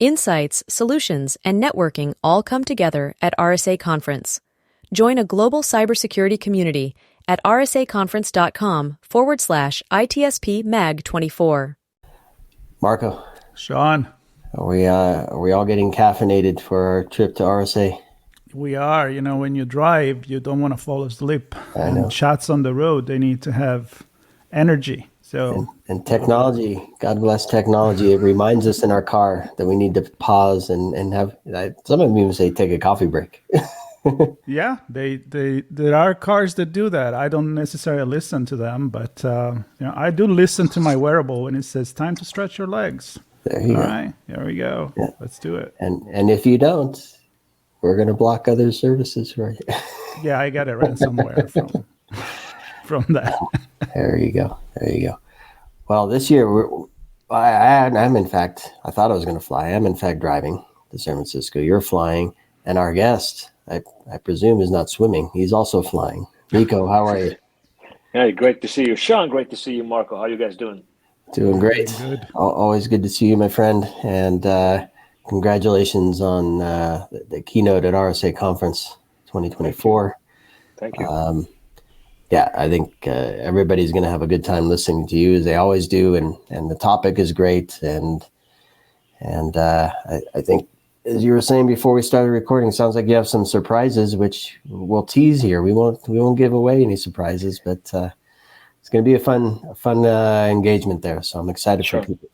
Insights, solutions, and networking all come together at RSA Conference. Join a global cybersecurity community at rsaconference.com/ITSP Mag 24. Marco. Sean. Are we all getting caffeinated for our trip to RSA? We are. You know, when you drive, you don't want to fall asleep. I know. And shots on the road, they need to have energy. So and technology, God bless technology. It reminds us in our car that we need to pause and have. Some of them even say take a coffee break. Yeah, there are cars that do that. I don't necessarily listen to them, but I do listen to my wearable when it says time to stretch your legs. There you go. All right, here we go. Yeah. Let's do it. And if you don't, we're going to block other services for you. Yeah, I got a ransomware from that. There you go. Well, this year I'm in fact. I thought I was going to fly. I'm in fact driving to San Francisco. You're flying, and our guest, I presume, is not swimming. He's also flying. Mikko, how are you? Hey, great to see you, Sean. Great to see you, Marco. How are you guys doing? Doing great. Good. Always good to see you, my friend. And congratulations on the keynote at RSA Conference 2024. Thank you. Yeah, I think everybody's going to have a good time listening to you, as they always do, and the topic is great. And I think, as you were saying before we started recording, it sounds like you have some surprises, which we'll tease here. We won't give away any surprises, but it's going to be a fun engagement there. So I'm excited for people.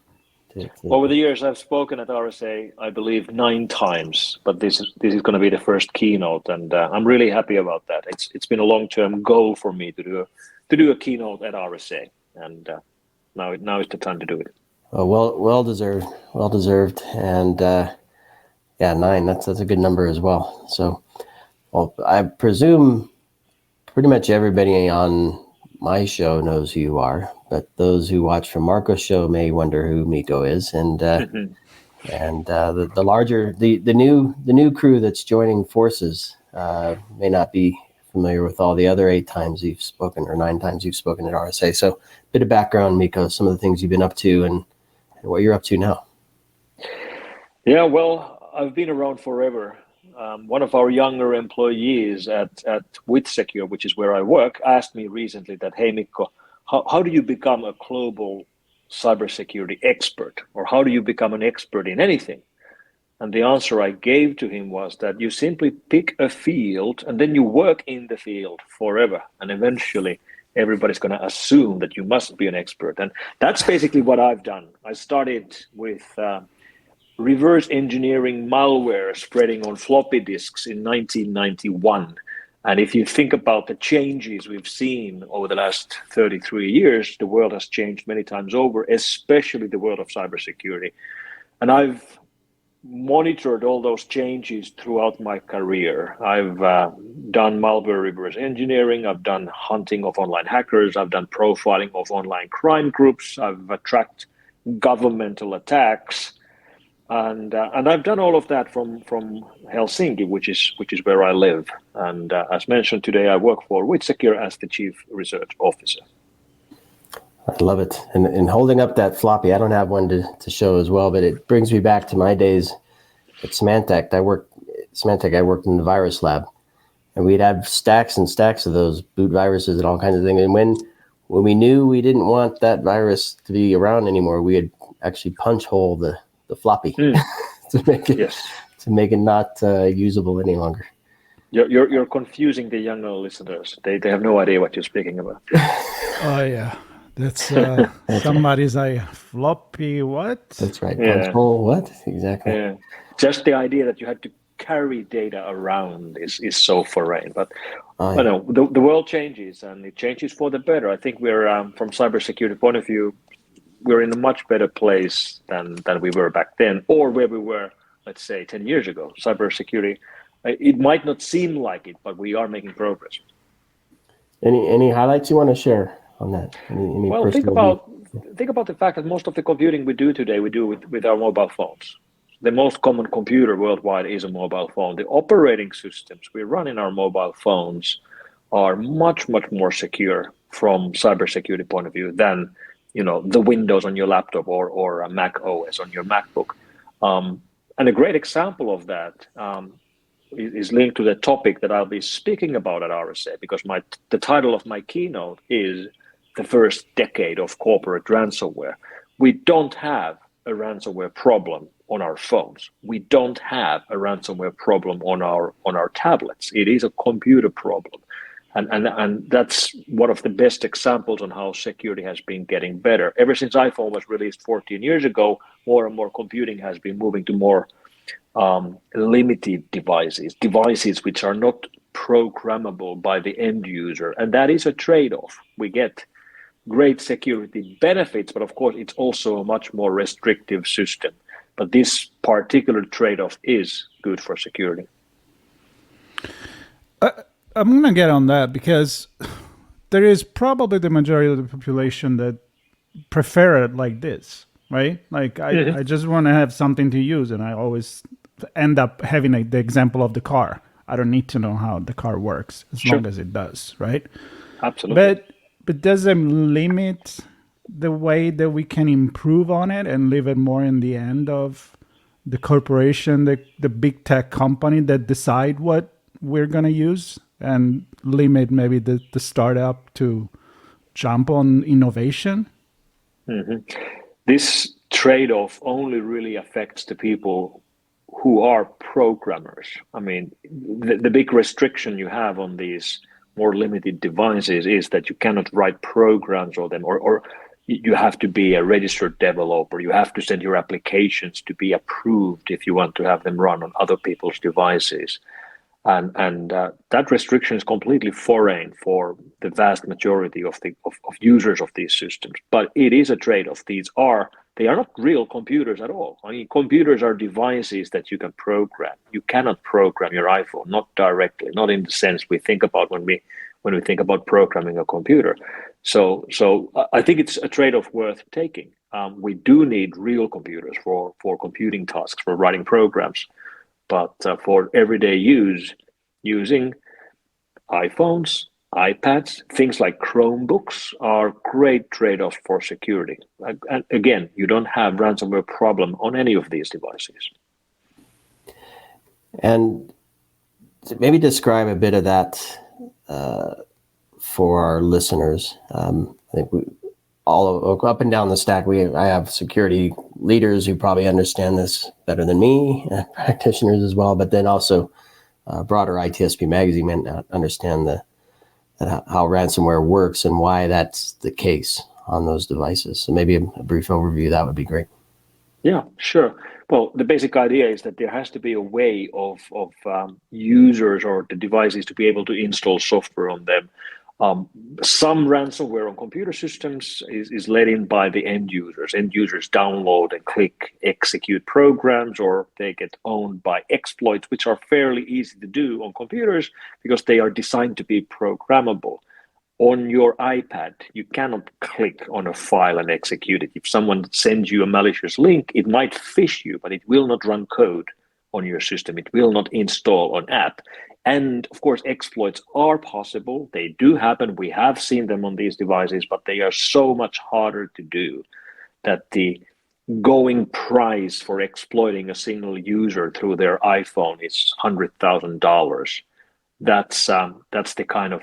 Over the years, I've spoken at RSA, I believe, 9 times, but this is going to be the first keynote, and I'm really happy about that. It's been a long-term goal for me to do a keynote at RSA, and now is the time to do it. Well deserved, and 9. That's a good number as well. So, I presume pretty much everybody on my show knows who you are, but those who watch from Marco's show may wonder who Mikko is, and the new crew that's joining forces may not be familiar with all the other 8 times you've spoken, or 9 times you've spoken at RSA. So, a bit of background, Mikko, some of the things you've been up to and what you're up to now. Yeah, well, I've been around forever. One of our younger employees at WithSecure, which is where I work, asked me recently that, hey, Mikko, how do you become a global cybersecurity expert? Or how do you become an expert in anything? And the answer I gave to him was that you simply pick a field and then you work in the field forever. And eventually everybody's going to assume that you must be an expert. And that's basically what I've done. I started with reverse engineering malware spreading on floppy disks in 1991. And if you think about the changes we've seen over the last 33 years, the world has changed many times over, especially the world of cybersecurity. And I've monitored all those changes throughout my career. I've done malware reverse engineering. I've done hunting of online hackers. I've done profiling of online crime groups. I've tracked governmental attacks. And I've done all of that from Helsinki, which is where I live. And as mentioned today, I work for WithSecure as the Chief Research Officer. I love it. And holding up that floppy, I don't have one to show as well, but it brings me back to my days at Symantec. I worked in the virus lab, and we'd have stacks and stacks of those boot viruses and all kinds of things. And when we knew we didn't want that virus to be around anymore, we had actually punch hole the floppy to make it not usable any longer. You're confusing the younger listeners. They have no idea what you're speaking about. Oh yeah, that's somebody's floppy what? That's right. Yeah. Punch hole what? Exactly. Yeah. Just the idea that you had to carry data around is so foreign. But I know the world changes, and it changes for the better. I think we're from cybersecurity point of view, we're in a much better place than we were back then, or where we were, let's say, 10 years ago. Cybersecurity, it might not seem like it, but we are making progress. Any highlights you want to share on that? Well, think about the fact that most of the computing we do today, we do with our mobile phones. The most common computer worldwide is a mobile phone. The operating systems we run in our mobile phones are much, much more secure from cybersecurity point of view than the Windows on your laptop or a Mac OS on your MacBook. And a great example of that is linked to the topic that I'll be speaking about at RSA, because the title of my keynote is The First Decade of Corporate Ransomware. We don't have a ransomware problem on our phones. We don't have a ransomware problem on our tablets. It is a computer problem. And that's one of the best examples on how security has been getting better. Ever since iPhone was released 14 years ago, more and more computing has been moving to more limited devices which are not programmable by the end user. And that is a trade-off. We get great security benefits, but of course it's also a much more restrictive system. But this particular trade-off is good for security. I'm going to get on that because there is probably the majority of the population that prefer it like this, right? Like I just want to have something to use, and I always end up having the example of the car. I don't need to know how the car works as long as it does, right? Absolutely. But does it limit the way that we can improve on it and leave it more in the end of the corporation, the big tech company that decide what we're going to use, and limit maybe the startup to jump on innovation? This trade-off only really affects the people who are programmers. I mean, the big restriction you have on these more limited devices is that you cannot write programs on them, or you have to be a registered developer. You have to send your applications to be approved if you want to have them run on other people's devices. And that restriction is completely foreign for the vast majority of users of these systems. But it is a trade-off. They are not real computers at all. I mean, computers are devices that you can program. You cannot program your iPhone, not directly, not in the sense we think about when we think about programming a computer. So I think it's a trade-off worth taking. We do need real computers for computing tasks, for writing programs. But for everyday use, using iPhones, iPads, things like Chromebooks are great trade-offs for security. And again, you don't have ransomware problem on any of these devices. And maybe describe a bit of that for our listeners. I think all up and down the stack, I have security leaders who probably understand this better than me, practitioners as well, but then also broader ITSP magazine men understand how ransomware works and why that's the case on those devices. So maybe a brief overview, that would be great. Yeah, sure. Well, the basic idea is that there has to be a way of users or the devices to be able to install software on them. Some ransomware on computer systems is let in by the end users. End users download and click execute programs, or they get owned by exploits, which are fairly easy to do on computers because they are designed to be programmable. On your iPad, you cannot click on a file and execute it. If someone sends you a malicious link, it might phish you, but it will not run code on your system. It will not install an app. And of course, exploits are possible. They do happen. We have seen them on these devices, but they are so much harder to do that the going price for exploiting a single user through their iPhone is $100,000. That's the kind of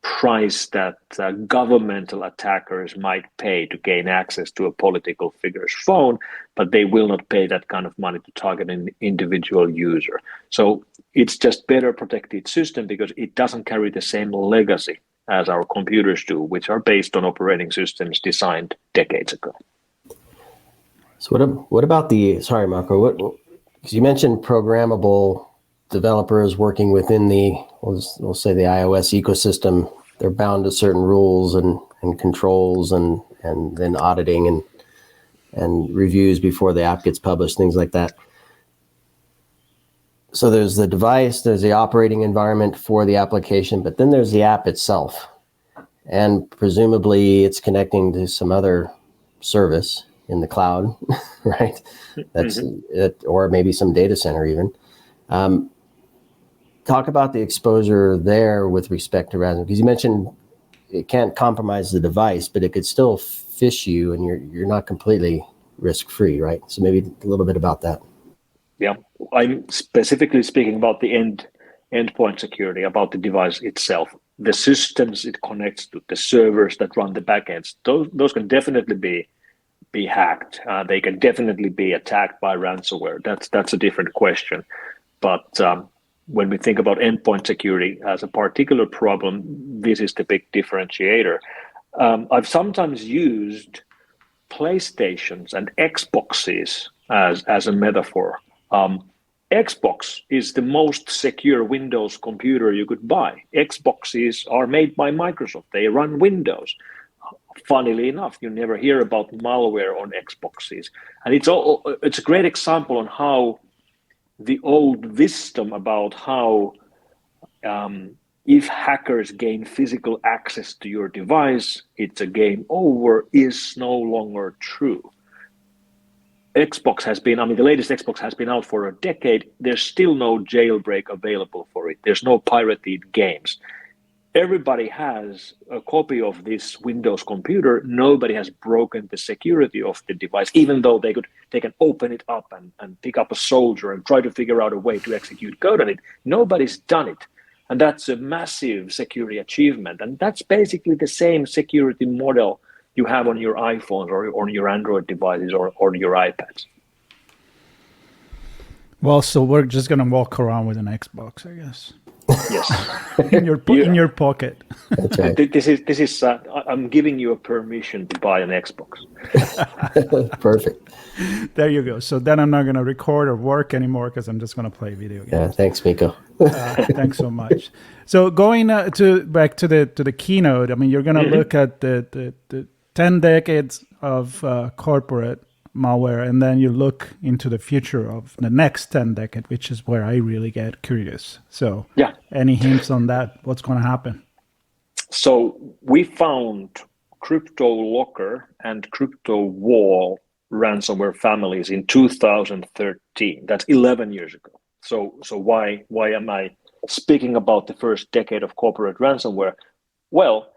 price that governmental attackers might pay to gain access to a political figure's phone, but they will not pay that kind of money to target an individual user. So it's just better protected system because it doesn't carry the same legacy as our computers do, which are based on operating systems designed decades ago. So what about sorry, Marco, because you mentioned programmable developers working within we'll say the iOS ecosystem. They're bound to certain rules and controls and then auditing and reviews before the app gets published, things like that. So there's the device, there's the operating environment for the application, but then there's the app itself. And presumably it's connecting to some other service in the cloud, right? That's it, or maybe some data center even. Talk about the exposure there with respect to ransomware, because you mentioned it can't compromise the device, but it could still phish you, and you're not completely risk-free, right? So maybe a little bit about that. Yeah, I'm specifically speaking about the endpoint security, about the device itself, the systems it connects to, the servers that run the backends. Those can definitely be hacked. They can definitely be attacked by ransomware. That's a different question. But when we think about endpoint security as a particular problem, this is the big differentiator. I've sometimes used PlayStations and Xboxes as a metaphor. Xbox is the most secure Windows computer you could buy. Xboxes are made by Microsoft. They run Windows. Funnily enough, you never hear about malware on Xboxes. And it's a great example on how the old wisdom about how if hackers gain physical access to your device, it's a game over, is no longer true. Xbox has been, the latest Xbox has been out for a decade. There's still no jailbreak available for it. There's no pirated games. Everybody has a copy of this Windows computer. Nobody has broken the security of the device, even though they can open it up and pick up a soldier and try to figure out a way to execute code on it. Nobody's done it. And that's a massive security achievement. And that's basically the same security model you have on your iPhones or on your Android devices or on your iPads. Well, so we're just going to walk around with an Xbox, I guess. Yes. in your pocket. That's right. This is I'm giving you a permission to buy an Xbox. Perfect. There you go. So then I'm not going to record or work anymore because I'm just going to play video games. Yeah, thanks, Mikko. Thanks so much. So going back to the keynote, you're going to look at the 10 decades of corporate malware, and then you look into the future of the next 10 decade, which is where I really get curious. So any hints on that? What's going to happen? So we found CryptoLocker and CryptoWall ransomware families in 2013. That's 11 years ago. So why am I speaking about the first decade of corporate ransomware? Well,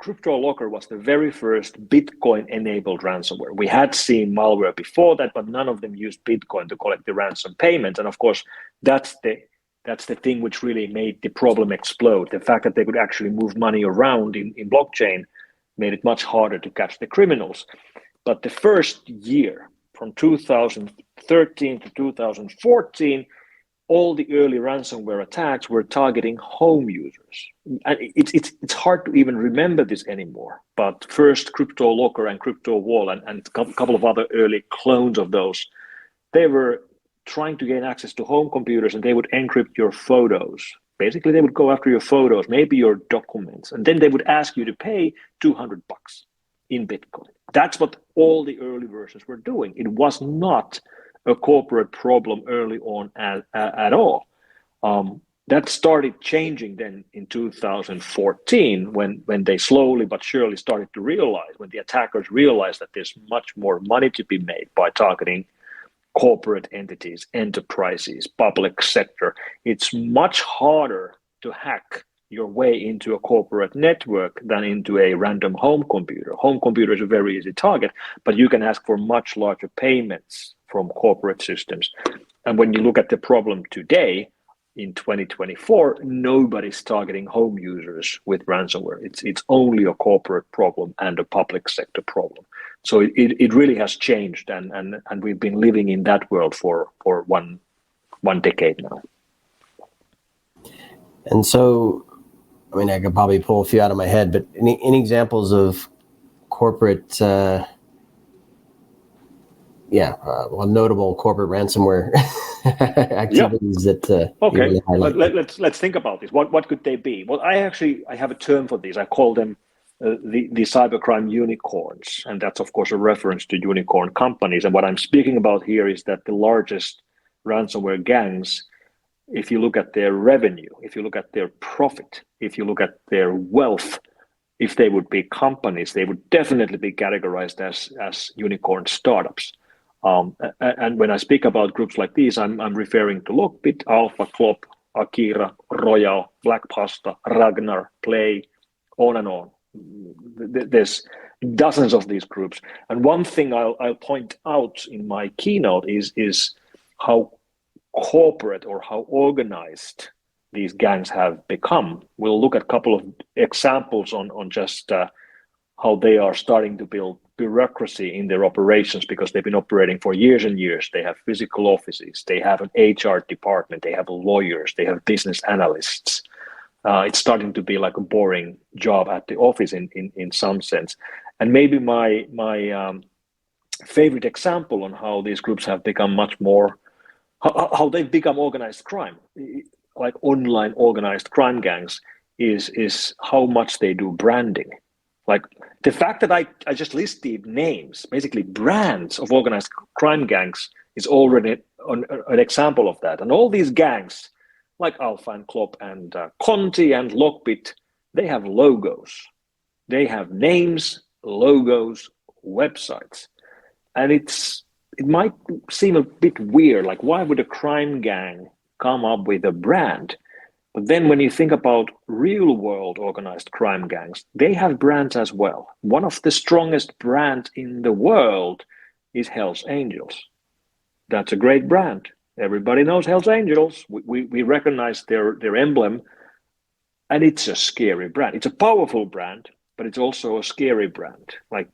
CryptoLocker was the very first Bitcoin-enabled ransomware. We had seen malware before that, but none of them used Bitcoin to collect the ransom payment. And of course, that's the thing which really made the problem explode. The fact that they could actually move money around in blockchain made it much harder to catch the criminals. But the first year, from 2013 to 2014, all the early ransomware attacks were targeting home users. And it's hard to even remember this anymore. But first, CryptoLocker and CryptoWall and a couple of other early clones of those, they were trying to gain access to home computers, and they would encrypt your photos. Basically, they would go after your photos, maybe your documents, and then they would ask you to pay $200 in Bitcoin. That's what all the early versions were doing. It was not a corporate problem early on at all. That started changing then in 2014 when they slowly but surely started to realize, when the attackers realized that there's much more money to be made by targeting corporate entities, enterprises, public sector. It's much harder to hack your way into a corporate network than into a random home computer. Home computer is a very easy target, but you can ask for much larger payments from corporate systems. And when you look at the problem today, in 2024, nobody's targeting home users with ransomware. It's only a corporate problem and a public sector problem. So it really has changed, and we've been living in that world for one decade now. And so, I could probably pull a few out of my head, but any examples of corporate, notable corporate ransomware activities that okay. you want to highlight? Let's think about this. What could they be? Well, I have a term for these. I call them the cybercrime unicorns, and that's of course a reference to unicorn companies. And what I'm speaking about here is that the largest ransomware gangs, if you look at their revenue, if you look at their profit, if you look at their wealth, if they would be companies, they would definitely be categorized as unicorn startups. And when I speak about groups like these, I'm referring to Lockbit, Alpha, Clop, Akira, Royal, Black Pasta, Ragnar, Play, on and on. There's dozens of these groups. And one thing I'll point out in my keynote is how corporate or how organized these gangs have become. We'll look at a couple of examples on just how they are starting to build bureaucracy in their operations, because they've been operating for years and years. They have physical offices, they have an HR department, they have lawyers, they have business analysts. It's starting to be like a boring job at the office in some sense. And maybe my favorite example on how these groups have become much more, how they've become organized crime, like online organized crime gangs, is how much they do branding. Like the fact that I just listed names, basically brands of organized crime gangs, is already an example of that. And all these gangs, like Alpha and Klopp and Conti and Lockbit, they have logos. They have names, logos, websites. And it might seem a bit weird, like why would a crime gang come up with a brand? But then when you think about real world organized crime gangs, they have brands as well. One of the strongest brands in the world is Hells Angels. That's a great brand. Everybody knows Hells Angels. We recognize their emblem, and it's a scary brand. It's a powerful brand, but it's also a scary brand. Like,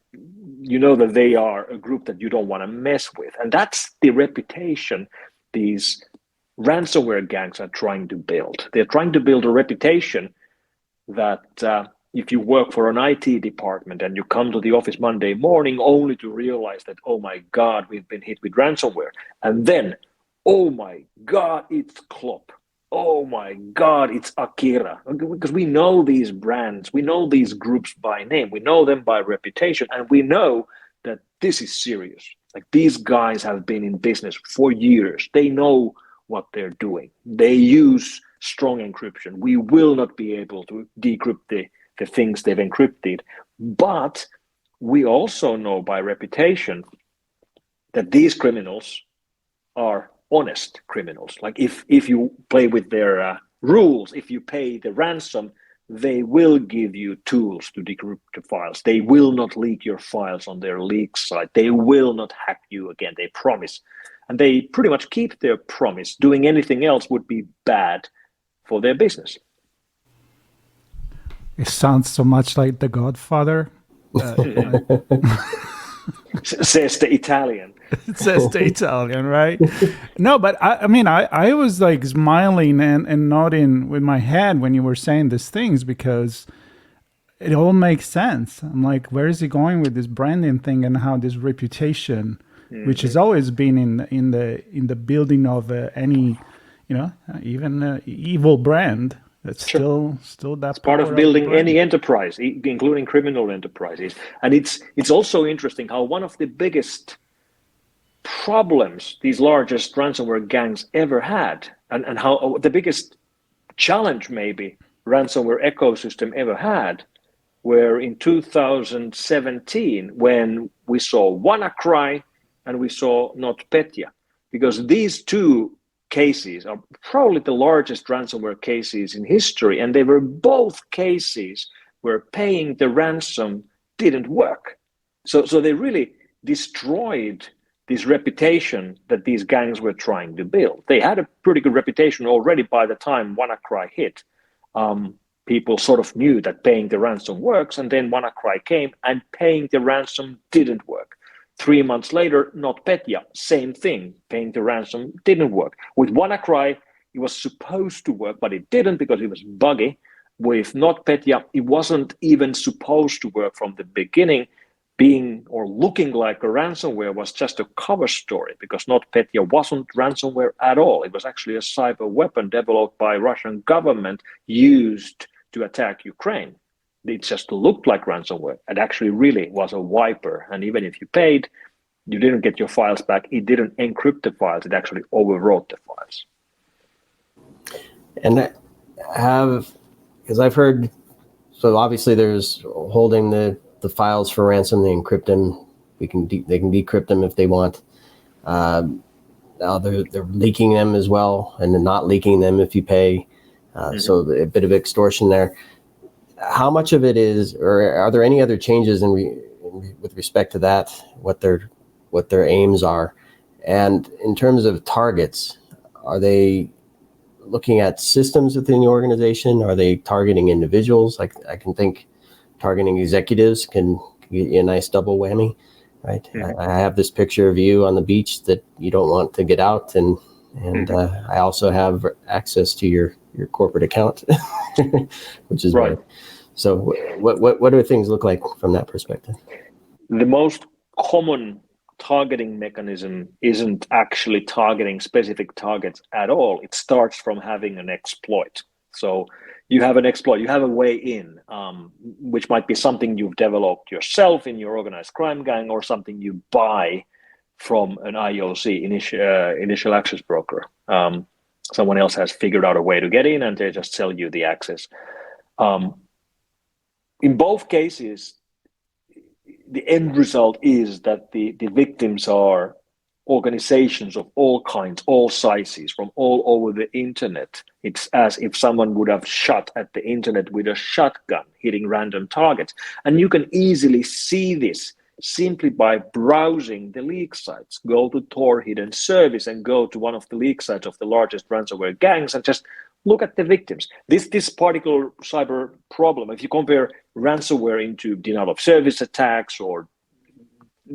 you know that they are a group that you don't want to mess with. And that's the reputation these ransomware gangs are trying to build. They're trying to build a reputation that if you work for an IT department and you come to the office Monday morning only to realize that, oh my God, we've been hit with ransomware. And then, oh my God, it's Klopp. Oh my God, it's Akira. Because we know these brands, we know these groups by name, we know them by reputation, and we know that this is serious. Like, these guys have been in business for years. They know what they're doing. They use strong encryption. We will not be able to decrypt the things they've encrypted. But we also know by reputation that these criminals are honest criminals. Like, if you play with their rules, if you pay the ransom, they will give you tools to decrypt the files. They will not leak your files on their leak site. They will not hack you again. They promise. And they pretty much keep their promise. Doing anything else would be bad for their business. It sounds so much like The Godfather. Says the Italian. It says the Italian, right? No, but I was like smiling and nodding with my head when you were saying these things, because it all makes sense. I'm like, where is he going with this branding thing, and how this reputation, which has always been in the building of any, even evil brand. That's still that it's part of building any enterprise, including criminal enterprises. And it's also interesting how one of the biggest problems these largest ransomware gangs ever had, and how the biggest challenge maybe ransomware ecosystem ever had, were in 2017 when we saw WannaCry and we saw NotPetya, because these two cases are probably the largest ransomware cases in history, and they were both cases where paying the ransom didn't work. So they really destroyed this reputation that these gangs were trying to build. They had a pretty good reputation already by the time WannaCry hit. People sort of knew that paying the ransom works, and then WannaCry came and paying the ransom didn't work. 3 months later, NotPetya, same thing, paying the ransom didn't work. With WannaCry, it was supposed to work, but it didn't because it was buggy. With NotPetya, it wasn't even supposed to work from the beginning. Being or looking like a ransomware was just a cover story, because NotPetya wasn't ransomware at all. It was actually a cyber weapon developed by Russian government used to attack Ukraine. It just looked like ransomware. It actually really was a wiper. And even if you paid, you didn't get your files back. It didn't encrypt the files. It actually overwrote the files. And because I've heard, so obviously there's holding the files for ransom. They encrypt them. They can decrypt them if they want. Now they're leaking them as well, and they're not leaking them if you pay. So a bit of extortion there. How much of it is, or are there any other changes with respect to that? What their aims are, and in terms of targets, are they looking at systems within the organization? Are they targeting individuals? Like I can think targeting executives can get you a nice double whammy, right? Mm-hmm. I have this picture of you on the beach that you don't want to get out, and I also have access to your corporate account, which is right. So what do things look like from that perspective? The most common targeting mechanism isn't actually targeting specific targets at all. It starts from having an exploit. So you have an exploit, you have a way in, which might be something you've developed yourself in your organized crime gang, or something you buy from an IOC, initial access broker. Someone else has figured out a way to get in, and they just sell you the access. In both cases, the end result is that the victims are organizations of all kinds, all sizes, from all over the internet. It's as if someone would have shot at the internet with a shotgun, hitting random targets. And you can easily see this simply by browsing the leak sites. Go to Tor Hidden Service and go to one of the leak sites of the largest ransomware gangs and just look at the victims. This particular cyber problem, if you compare ransomware into denial of service attacks or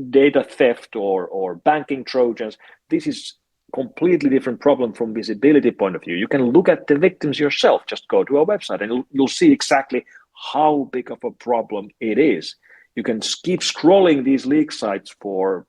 data theft or banking trojans, this is completely different problem from visibility point of view. You can look at the victims yourself. Just go to our website and you'll see exactly how big of a problem it is. You can keep scrolling these leak sites for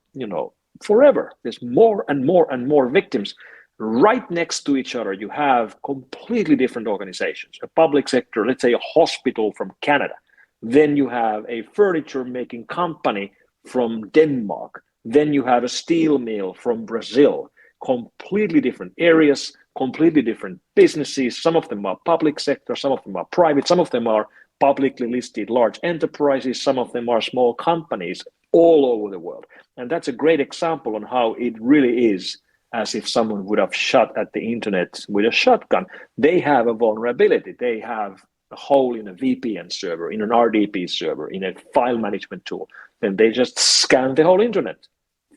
forever. There's more and more and more victims. Right next to each other, you have completely different organizations. A public sector, let's say a hospital from Canada. Then you have a furniture making company from Denmark. Then you have a steel mill from Brazil. Completely different areas, completely different businesses. Some of them are public sector, some of them are private, some of them are publicly listed large enterprises, some of them are small companies all over the world. And that's a great example on how it really is as if someone would have shot at the internet with a shotgun. They have a vulnerability. They have a hole in a VPN server, in an RDP server, in a file management tool. Then they just scan the whole internet,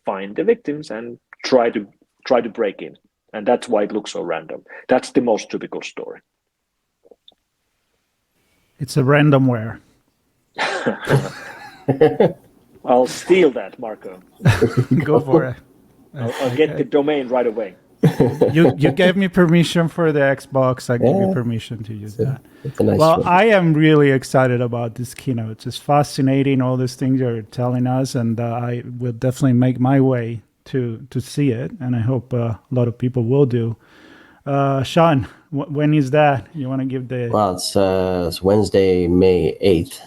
find the victims, and try to break in. And that's why it looks so random. That's the most typical story. It's a randomware. I'll steal that, Marco. Go for it. I'll get the domain right away. You gave me permission for the Xbox. I give you permission to use that. It's a nice well, one. I am really excited about this keynote. It's fascinating, all these things you're telling us, and I will definitely make my way to see it, and I hope a lot of people will do. Sean, when is that? You want to give the... Well, it's Wednesday, May 8th,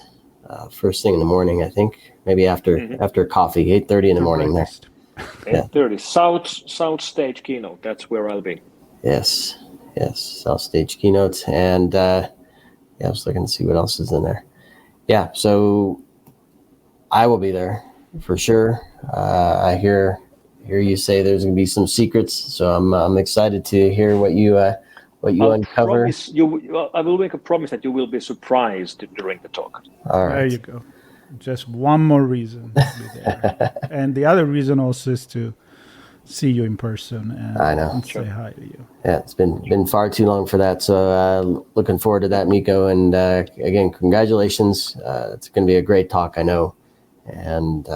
first thing in the morning, I think. Maybe after coffee, 8:30 in the morning there. 8:30. South Stage Keynote. That's where I'll be. Yes, South Stage Keynote. And I was looking to see what else is in there. Yeah, so I will be there for sure. I hear you say there's going to be some secrets, so I'm excited to hear what you uncover. I will make a promise that you will be surprised during the talk. All right. There you go. Just one more reason to be there. And the other reason also is to see you in person and say hi to you. Yeah, it's been far too long for that. So looking forward to that, Mikko. And again, congratulations. It's going to be a great talk, I know. And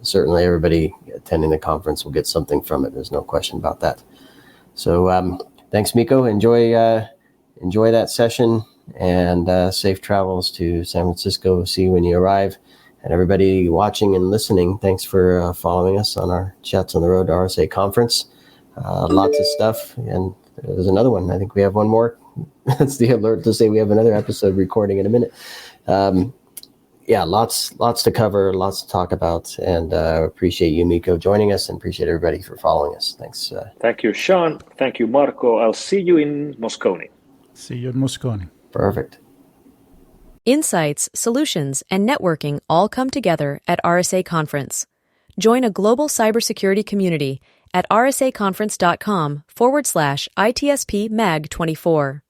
certainly everybody attending the conference will get something from it. There's no question about that. So thanks, Mikko. Enjoy that session. And safe travels to San Francisco. See you when you arrive. And everybody watching and listening, thanks for following us on our Chats on the Road to RSA conference. Lots of stuff. And there's another one. I think we have one more. That's the alert to say we have another episode recording in a minute. Lots to cover, lots to talk about. And appreciate you, Mikko, joining us, and appreciate everybody for following us. Thanks. Thank you, Sean. Thank you, Marco. I'll see you in Moscone. See you in Moscone. Perfect. Insights, solutions, and networking all come together at RSA Conference. Join a global cybersecurity community at rsaconference.com/ITSP Mag 24.